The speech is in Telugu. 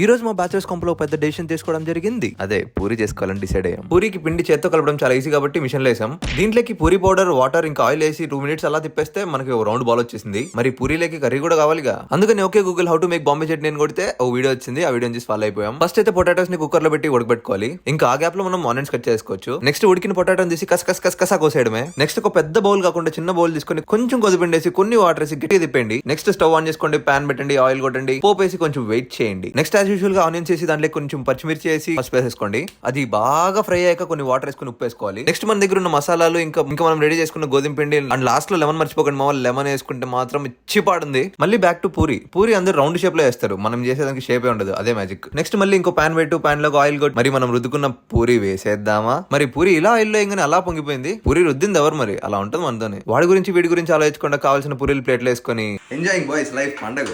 ఈ రోజు మా బ్యాచిలర్స్ కాంప్లో పెద్ద డెసిషన్ తీసుకోవడం జరిగింది. అదే పూరి చేసుకోవాలని డిసైడ్ అయ్యాం. పూరికి పిండి చేత్తో కలపడం చాలా ఈజీ కాబట్టి మిషన్ లో వేసాం. దీంట్లోకి పూరి పౌడర్, వాటర్ ఇంకా ఆయిల్ వేసి 2 minutes అలా తిప్పేస్తే మనకి ఒక రౌండ్ బాల్ వచ్చేసింది. మరి పూరీలోకి కర్రీ కూడా కావాలిగా. అందుకని okay Google how to make Bombay chutney అని కొడితే ఓ వీడియో వచ్చింది. ఆ వీడియో చూసి ఫాలో అయిపోయాం. ఫస్ట్ అయితే పొటాటోస్ ని కుక్కర్ లో పెట్టి ఉడకబెట్టుకోవాలి. ఇంకా ఆ గ్యాప్ లో మనం ఆనియన్స్ కట్ చేసుకోవచ్చు. నెక్స్ట్ ఉడికిన పొటాటోని తీసి కసకసా కోసేయడమే. నెక్స్ట్ ఒక పెద్ద బౌల్ కాకుండా చిన్న బౌల్ తీసుకొని కొంచెం కొద్దిపిండేసి కొన్ని వాటర్ వేసి గట్టిగా తిప్పండి. నెక్స్ట్ స్టవ్ ఆన్ చేసుకోండి, పాన్ పెట్టండి, ఆయిల్ కొట్టండి, పోపు వేసి కొంచెం వెయిట్ చేయండి. నెక్స్ట్ యాజ్ యూజువల్ గా ఆనియన్స్ వేసి దాంట్లో కొంచెం పచ్చిమిర్చి వేసి పసుపు వేసేసుకోండి. అది బాగా ఫ్రై అయ్యాక కొన్ని వాటర్ వేసుకుని ఉప్పు వేసుకోవాలి. నెక్స్ట్ మన దగ్గర ఉన్న మసాలాలు ఇంకా మనం రెడీ చేసుకున్న గోధుమ పిండి అండ్ లాస్ట్ లో లెమన్ మర్చిపోకండి. మా లెమన్ వేసుకుంటే మాత్రం ఇచ్చి పాడుంది. మళ్ళీ బ్యాక్ టు పూరి అందరూ రౌండ్ షేప్ లో వేస్తారు. మనం చేసేదానికి షేపే ఉండదు, అదే మ్యాజిక్. నెక్స్ట్ మళ్ళీ ఇంకో పాన్ పెట్టు, పాన్ లో ఆయిల్ కొట్టి మరి మనం రుద్దుకున్న పూరి వేసేద్దామా. మరి పూరి ఇలా ఆయిల్ లో ఇంగానే అలా పొంగిపోయింది. పూరి రుద్దింది ఎవరు మరి, అలా ఉంటుంది మనతోనే. వాడి గురించి వీడి గురించి ఆలోచించకుండా కావాల్సిన పూరీలు ప్లేట్లు వేసుకొని ఎంజాయింగ్ బాయ్స్ లైఫ్ పండగ.